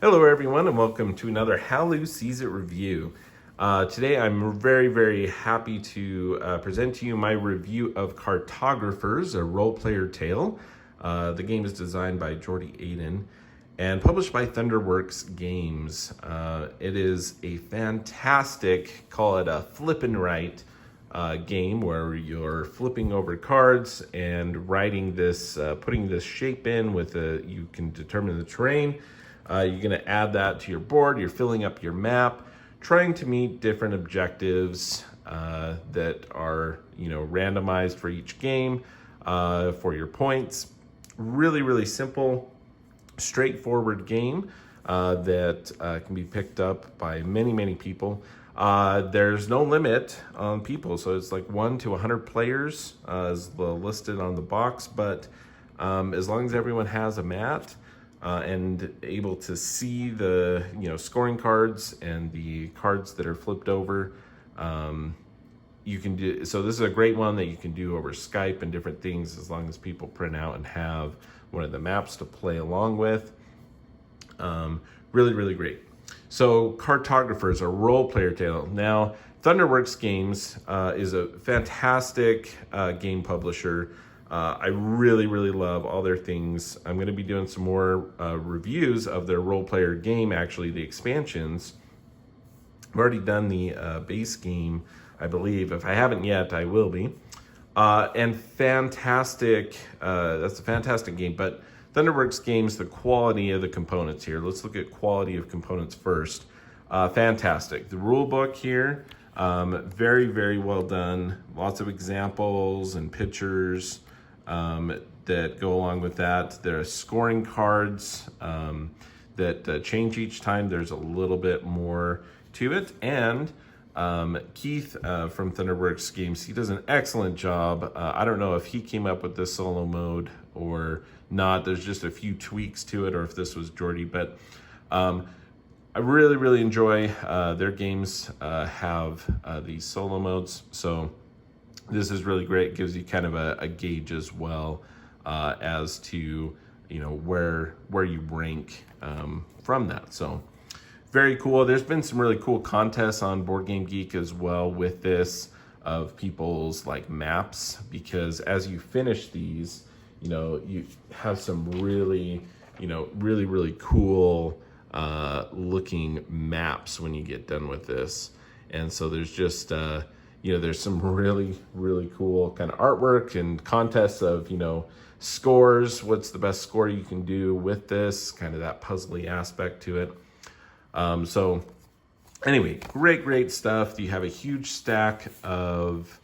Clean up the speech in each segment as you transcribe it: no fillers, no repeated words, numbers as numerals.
Hello everyone and welcome to another How Sees It review. Today I'm very happy to present to you my review of Cartographers, a role-player tale. The game is designed by Jordy Aiden and published by Thunderworks Games. It is a fantastic, call it a flip and write game where you're flipping over cards and writing this, putting this shape in with you can determine the terrain. You're going to add that to your board. You're filling up your map, trying to meet different objectives that are, randomized for each game for your points. Really simple, straightforward game that can be picked up by many people. There's no limit on people, so it's like 1 to 100 players is listed on the box, but as long as everyone has a mat, and able to see the scoring cards and the cards that are flipped over, you can do. So this is a great one that you can do over Skype and different things, as long as people print out and have one of the maps to play along with. Really great. So Cartographers, a role player tale. Now Thunderworks Games is a fantastic game publisher. I really love all their things. I'm going to be doing some more reviews of their role player game, actually the expansions. I've already done the base game, I believe. If I haven't yet, I will be. And fantastic, that's a fantastic game. But Thunderworks Games, the quality of the components here. Let's look at quality of components first. Fantastic. The rule book here, very well done. Lots of examples and pictures that go along with that. There are scoring cards that change each time. There's a little bit more to it. And Keith from Thunderworks Games, he does an excellent job. I don't know if he came up with this solo mode or not. There's just a few tweaks to it, or if this was Jordy, but I really enjoy their games have these solo modes. So this is really great. It gives you kind of a gauge as well as to where you rank from that. So very cool. There's been some really cool contests on Board Game Geek as well with this, of people's maps, because as you finish these, you have some really cool looking maps when you get done with this. And so there's just there's some really cool kind of artwork and contests of scores. What's the best score you can do with this, kind of that puzzly aspect to it. So anyway, great stuff. You have a huge stack of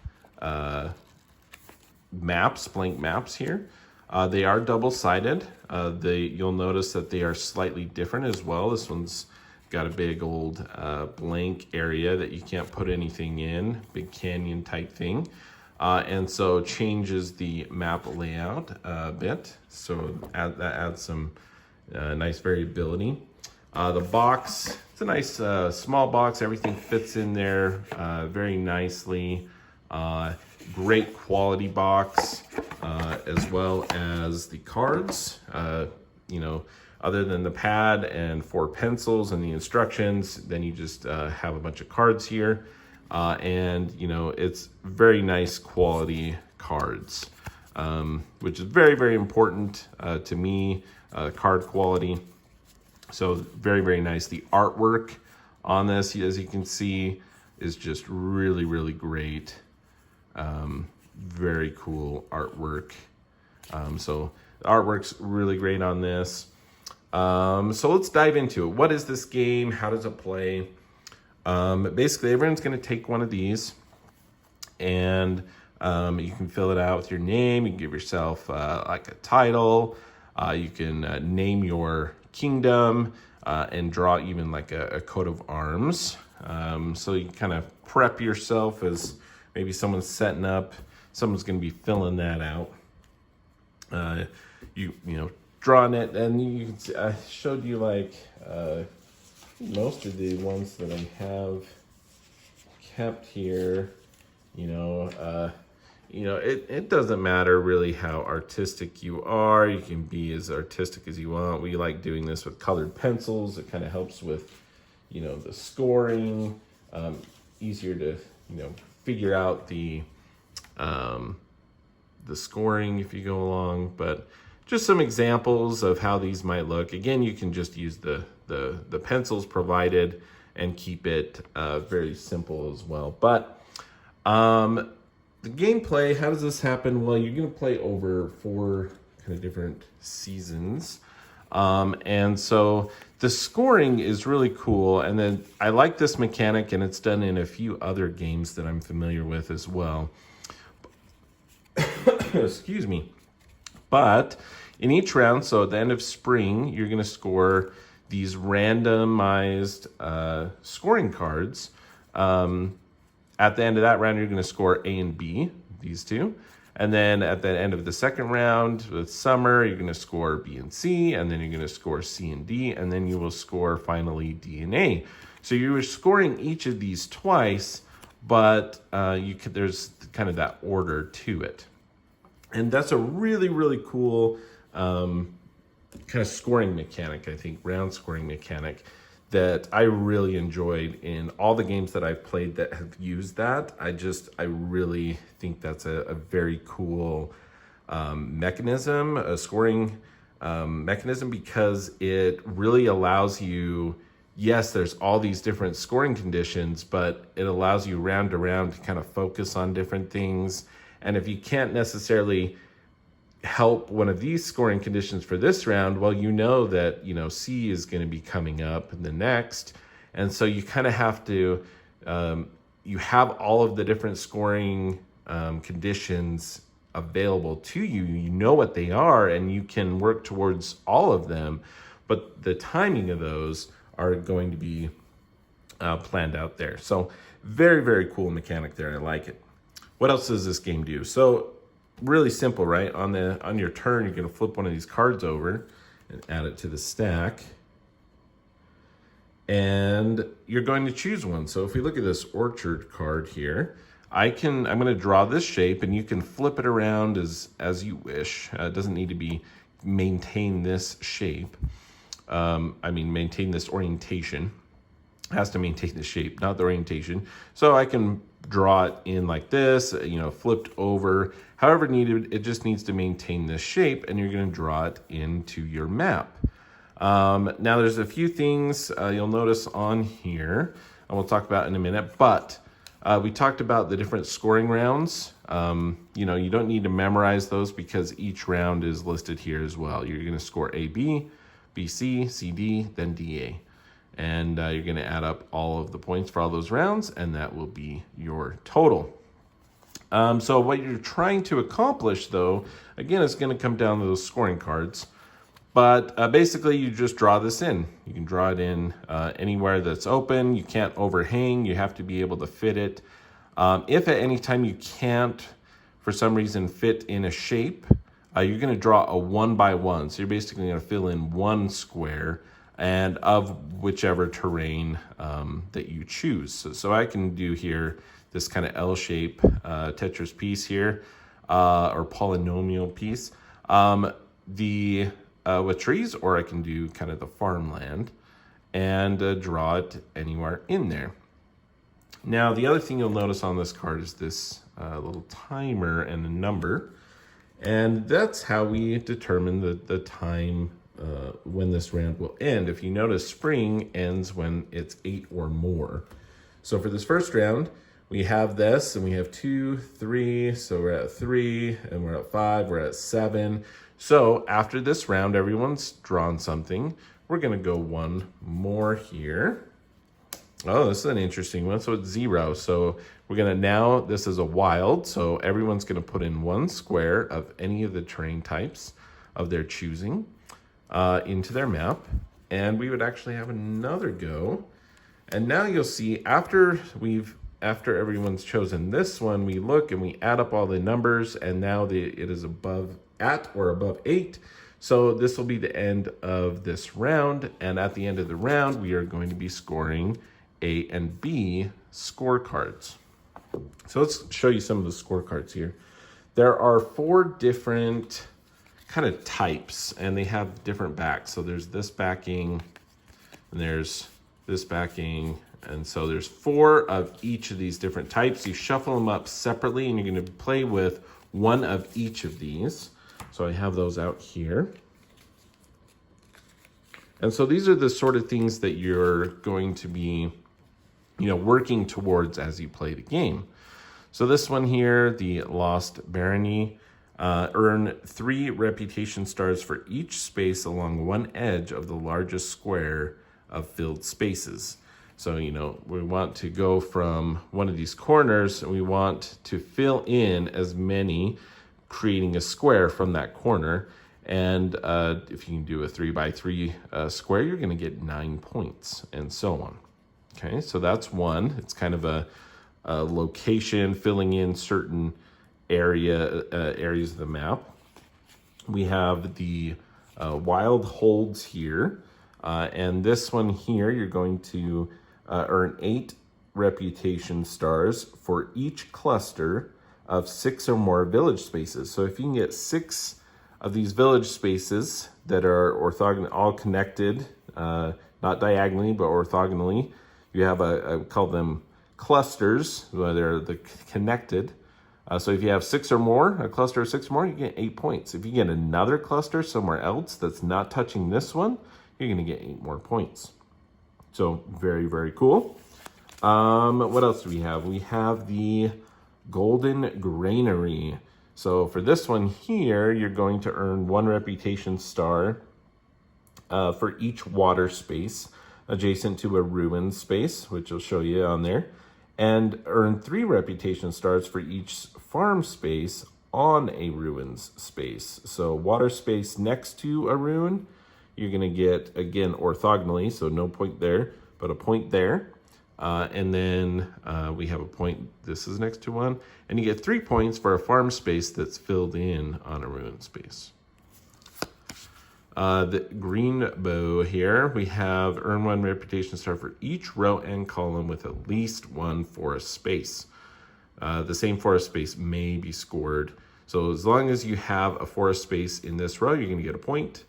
maps, blank maps here. They are double-sided. You'll notice that they are slightly different as well. This one's got a big old blank area that you can't put anything in, big canyon type thing. And so changes the map layout a bit. So that adds some nice variability. The box, it's a nice small box. Everything fits in there very nicely. Great quality box, as well as the cards. Other than the pad and 4 pencils and the instructions, then you just have a bunch of cards here. And it's very nice quality cards, which is very important to me, card quality. So very nice. The artwork on this, as you can see, is just really great. Very cool artwork. So the artwork's really great on this. So let's dive into it. What is this game? How does it play? Basically, everyone's going to take one of these, and you can fill it out with your name. You can give yourself like a title. You can name your kingdom and draw even like a coat of arms. So you can kind of prep yourself as maybe someone's setting up. Someone's going to be filling that out. Drawing it, and you can see, I showed you most of the ones that I have kept here. it doesn't matter really how artistic you are. You can be as artistic as you want. We like doing this with colored pencils. It kind of helps with, the scoring. Easier to, figure out the scoring if you go along. But just some examples of how these might look. Again, you can just use the pencils provided and keep it very simple as well. But the gameplay, how does this happen? Well, you're going to play over 4 kind of different seasons. And so the scoring is really cool. And then I like this mechanic, and it's done in a few other games that I'm familiar with as well. Excuse me. But in each round, so at the end of spring, you're going to score these randomized scoring cards. At the end of that round, you're going to score A and B, these two. And then at the end of the second round, with summer, you're going to score B and C, and then you're going to score C and D, and then you will score finally D and A. So you're scoring each of these twice, but there's kind of that order to it. And that's a really, really cool kind of scoring mechanic, I think, round scoring mechanic, that I really enjoyed in all the games that I've played that have used that. I really think that's a very cool mechanism, a scoring mechanism, because it really allows you, yes, there's all these different scoring conditions, but it allows you round to round to kind of focus on different things. And if you can't necessarily help one of these scoring conditions for this round, well, that C is going to be coming up in the next, and so you kind of have to you have all of the different scoring conditions available to you. You know what they are, and you can work towards all of them, but the timing of those are going to be planned out there. So very, very cool mechanic there. I like it. What else does this game do? So really simple, right? On your turn, you're going to flip one of these cards over and add it to the stack. And you're going to choose one. So if we look at this orchard card here, I'm going to draw this shape, and you can flip it around as you wish. It doesn't need to maintain this shape. Maintain this orientation. It has to maintain the shape, not the orientation. So I can draw it in like this, flipped over, however needed. It just needs to maintain this shape, and you're going to draw it into your map. Now there's a few things you'll notice on here, and we'll talk about in a minute, but we talked about the different scoring rounds. You don't need to memorize those because each round is listed here as well. You're going to score A, B, B, C, C, D, then D, A. And you're going to add up all of the points for all those rounds, and that will be your total. So what you're trying to accomplish, though, again, it's going to come down to those scoring cards. But basically, you just draw this in. You can draw it in anywhere that's open. You can't overhang. You have to be able to fit it. If at any time you can't, for some reason, fit in a shape, you're going to draw a 1 by 1. So you're basically going to fill in one square and of whichever terrain that you choose. So I can do here this kind of L shape Tetris piece here, or polynomial piece, with trees, or I can do kind of the farmland and draw it anywhere in there. Now, the other thing you'll notice on this card is this little timer and a number, and that's how we determine the time when this round will end. If you notice, spring ends when it's 8 or more. So for this first round, we have this, and we have 2, 3, so we're at 3, and we're at 5, we're at 7. So after this round, everyone's drawn something. We're gonna go one more here. Oh, this is an interesting one. So it's 0. So we're gonna now, this is a wild, so everyone's gonna put in one square of any of the terrain types of their choosing into their map. And we would actually have another go. And now you'll see after everyone's chosen this one, we look and we add up all the numbers, and now it is at or above 8. So this will be the end of this round. And at the end of the round, we are going to be scoring A and B scorecards. So let's show you some of the scorecards here. There are 4 different kind of types, and they have different backs. So there's this backing, and there's this backing, and so there's 4 of each of these different types. You shuffle them up separately, and you're going to play with one of each of these. So I have those out here. And so these are the sort of things that you're going to be, working towards as you play the game. So this one here, the Lost Barony, earn 3 reputation stars for each space along one edge of the largest square of filled spaces. So, we want to go from one of these corners, and we want to fill in as many, creating a square from that corner. And if you can do a 3x3 square, you're going to get 9 points, and so on. Okay, so that's one. It's kind of a location, filling in certain areas of the map. We have the wild holds here, and this one here, you're going to earn 8 reputation stars for each cluster of 6 or more village spaces. So if you can get 6 of these village spaces that are orthogonal, all connected, not diagonally, but orthogonally, you have I call them clusters, where they're connected. So if you have 6 or more, a cluster of 6 or more, you get 8 points. If you get another cluster somewhere else that's not touching this one, you're going to get 8 more points. So very, very cool. What else do we have? We have the Golden Greenery. So for this one here, you're going to earn 1 reputation star for each water space adjacent to a ruin space, which I'll show you on there, and earn 3 reputation stars for each farm space on a ruins space. So water space next to a ruin, you're going to get, again, orthogonally, so no point there, but a point there. And then we have a point, this is next to one, and you get 3 points for a farm space that's filled in on a ruin space. The green bow here, we have earn 1 reputation star for each row and column with at least 1 forest space. The same forest space may be scored. So as long as you have a forest space in this row, you're going to get a point,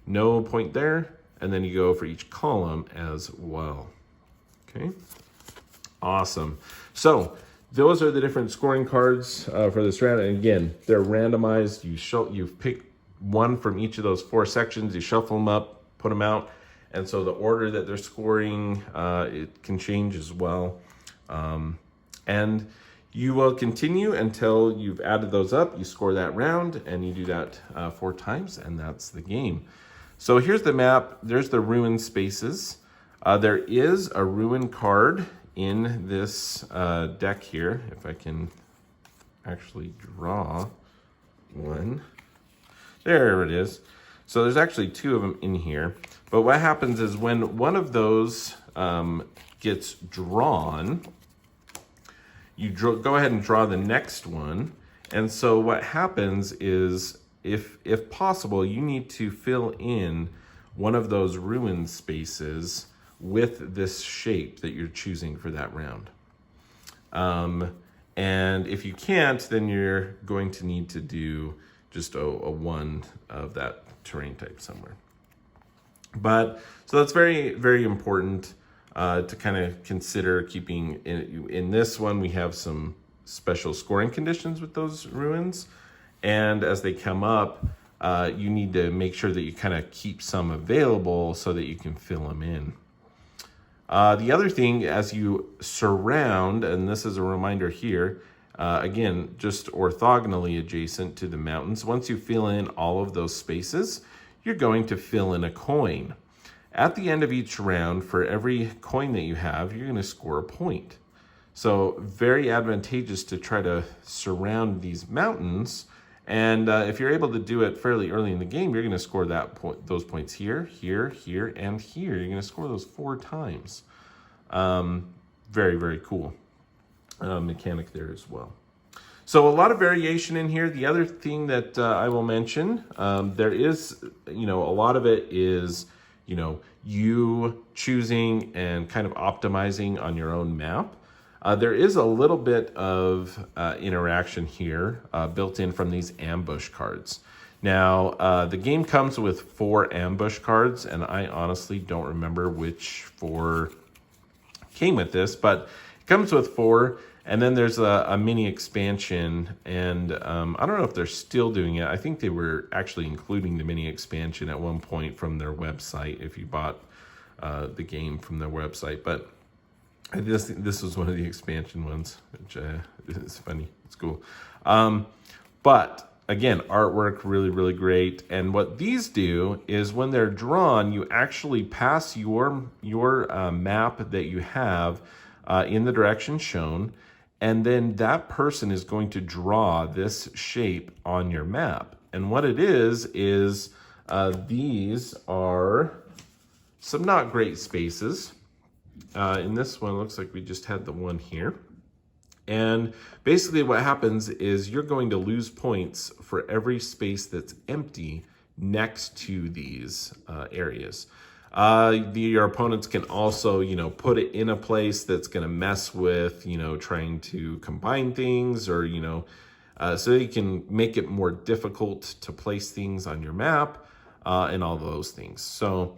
no point there, and then you go for each column as well. Okay, awesome. So those are the different scoring cards for this round. And again, they're randomized. You pick one from each of those 4 sections, you shuffle them up, put them out, and so the order that they're scoring, it can change as well. And you will continue until you've added those up, you score that round, and you do that 4 times, and that's the game. So here's the map, there's the ruin spaces. There is a ruin card in this deck here, if I can actually draw one. There it is. So there's actually 2 of them in here. But what happens is when one of those gets drawn, you go ahead and draw the next one. And so what happens is, if possible, you need to fill in one of those ruin spaces with this shape that you're choosing for that round. And if you can't, then you're going to need to do just a 1 of that terrain type somewhere. But so that's very, very important to kind of consider keeping in this one. We have some special scoring conditions with those ruins, and as they come up, you need to make sure that you kind of keep some available so that you can fill them in. The other thing, as you surround, and this is a reminder here, again, just orthogonally adjacent to the mountains, once you fill in all of those spaces, you're going to fill in a coin. At the end of each round, for every coin that you have, you're going to score a point. So very advantageous to try to surround these mountains. And if you're able to do it fairly early in the game, you're going to score those points here, here, here, and here. You're going to score those 4 times. Very, very cool mechanic there as well. So a lot of variation in here. The other thing that I will mention, there is, a lot of it is, you choosing and kind of optimizing on your own map. There is a little bit of interaction here built in from these ambush cards. Now, the game comes with 4 ambush cards, and I honestly don't remember which 4 came with this, but it comes with 4. And then there's a mini expansion, and I don't know if they're still doing it. I think they were actually including the mini expansion at one point from their website if you bought the game from their website. But this was one of the expansion ones, which is funny. It's cool. But again, artwork really, really great. And what these do is when they're drawn, you actually pass your map that you have in the direction shown. And then that person is going to draw this shape on your map. And what it is these are some not great spaces. In this one, it looks like we just had the one here. And basically what happens is you're going to lose points for every space that's empty next to these areas. Your opponents can also, put it in a place that's going to mess with, trying to combine things or, so you can make it more difficult to place things on your map and all those things. So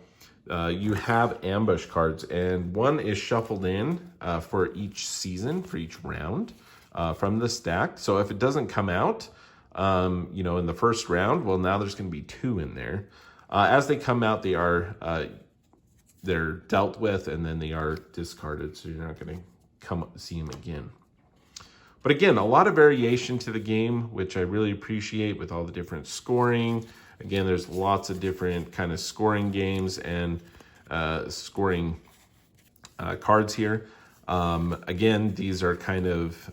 you have ambush cards, and one is shuffled in for each season, for each round from the stack. So if it doesn't come out, in the first round, well, now there's going to be 2 in there. As they come out, they're dealt with, and then they are discarded, so you're not going to see them again. But again, a lot of variation to the game, which I really appreciate with all the different scoring. Again, there's lots of different kind of scoring games and scoring cards here. Again, these are kind of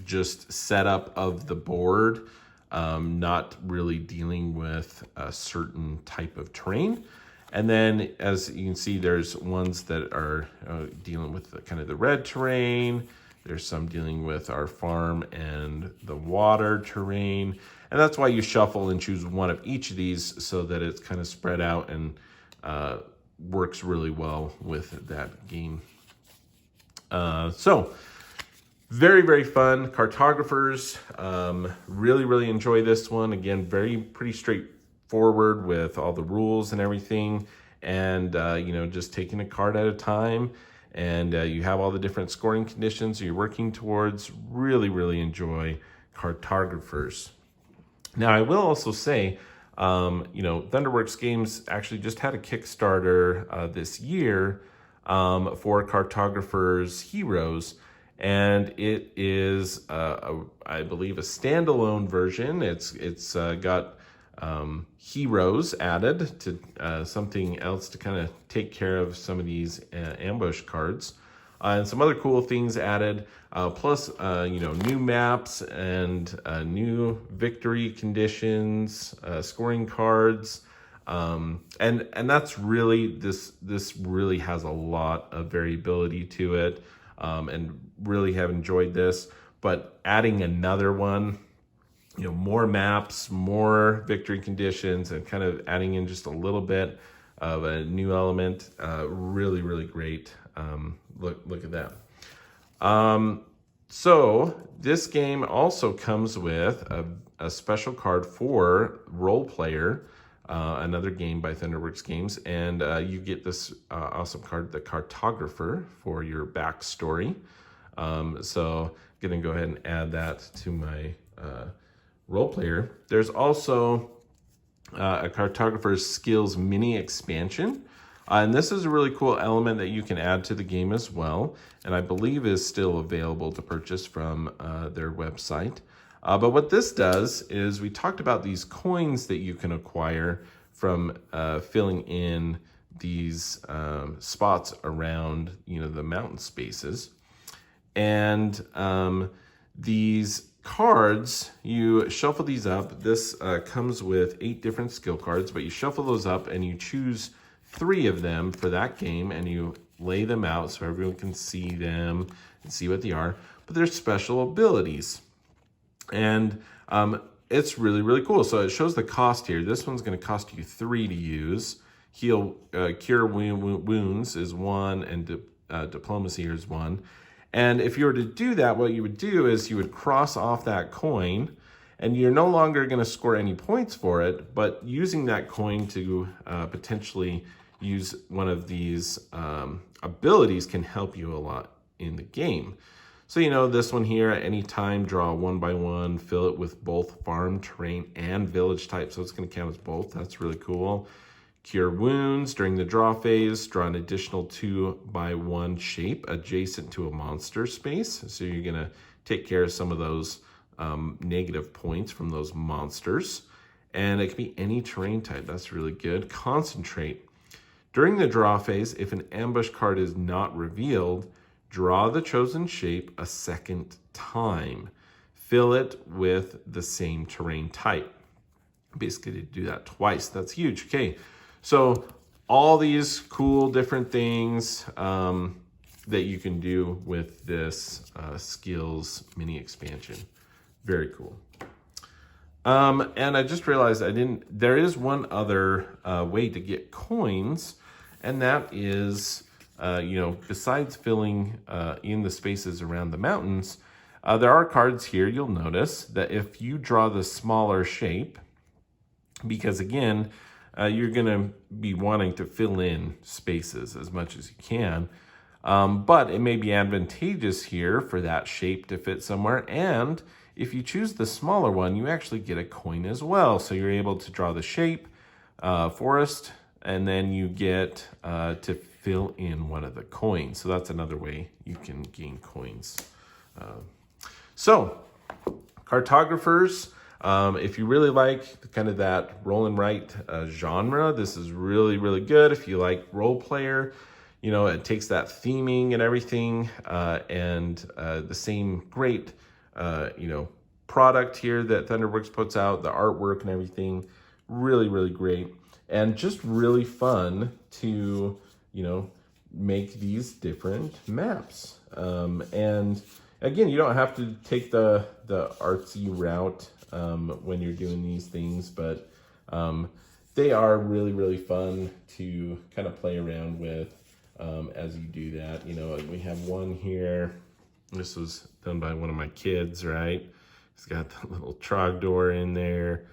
just setup of the board, not really dealing with a certain type of terrain. And then, as you can see, there's ones that are dealing with the red terrain. There's some dealing with our farm and the water terrain. And that's why you shuffle and choose one of each of these so that it's kind of spread out and works really well with that game. So, very, very fun. Cartographers, really, really enjoy this one. Again, pretty straightforward with all the rules and everything. And, just taking a card at a time. And you have all the different scoring conditions you're working towards. Really, really enjoy Cartographers. Now, I will also say, Thunderworks Games actually just had a Kickstarter this year for Cartographers Heroes. And it is, I believe, a standalone version. It's got heroes added to something else to kind of take care of some of these ambush cards. And some other cool things added, plus, new maps and new victory conditions, scoring cards. And that's really, this really has a lot of variability to it, and really have enjoyed this. But adding another one, more maps, more victory conditions, and kind of adding in just a little bit of a new element, really, really great. Look at that. So this game also comes with a special card for Role Player, another game by Thunderworks Games, and you get this awesome card, the Cartographer, for your backstory. So I'm gonna go ahead and add that to my Role Player. There's also a Cartographer's Skills mini expansion. And this is a really cool element that you can add to the game as well. And I believe is still available to purchase from their website. But what this does is, we talked about these coins that you can acquire from filling in these spots around, the mountain spaces. And these cards, you shuffle these up. This comes with 8 different skill cards, but you shuffle those up and you choose 3 of them for that game, and you lay them out so everyone can see them and see what they are. But they're special abilities. And it's really, really cool. So it shows the cost here. This one's going to cost you 3 to use. Cure wounds is 1, and diplomacy is 1. And if you were to do that, what you would do is you would cross off that coin, and you're no longer going to score any points for it, but using that coin to potentially use one of these abilities can help you a lot in the game. So, this one here, at any time, draw 1 by 1, fill it with both farm, terrain, and village type. So it's going to count as both. That's really cool. Cure wounds during the draw phase. Draw an additional 2 by 1 shape adjacent to a monster space. So you're going to take care of some of those negative points from those monsters. And it can be any terrain type. That's really good. Concentrate. During the draw phase, if an ambush card is not revealed, draw the chosen shape a second time. Fill it with the same terrain type. Basically, to do that twice. That's huge. Okay, so all these cool different things that you can do with this skills mini expansion. Very cool. And I just realized there is one other way to get coins, and that is, besides filling in the spaces around the mountains, there are cards here, you'll notice, that if you draw the smaller shape, because again, you're going to be wanting to fill in spaces as much as you can, but it may be advantageous here for that shape to fit somewhere, and if you choose the smaller one, you actually get a coin as well. So you're able to draw the shape, forest, and then you get to fill in one of the coins. So that's another way you can gain coins. So Cartographers, if you really like kind of that roll and write genre, this is really, really good. If you like role player, it takes that theming and everything, and the same great product here that Thunderworks puts out, the artwork and everything, really, really great. And just really fun to, make these different maps. And again, you don't have to take the artsy route when you're doing these things, but they are really, really fun to kind of play around with as you do that. We have one here. This was done by one of my kids, right? He's got the little Trogdor in there,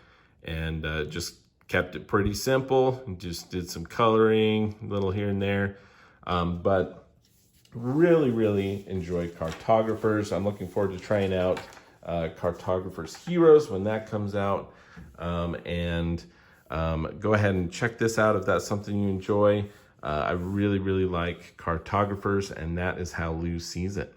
and just kept it pretty simple. Just did some coloring, a little here and there. But really, really enjoy Cartographers. I'm looking forward to trying out Cartographers Heroes when that comes out. And go ahead and check this out if that's something you enjoy. I really, really like Cartographers, and that is how Lou sees it.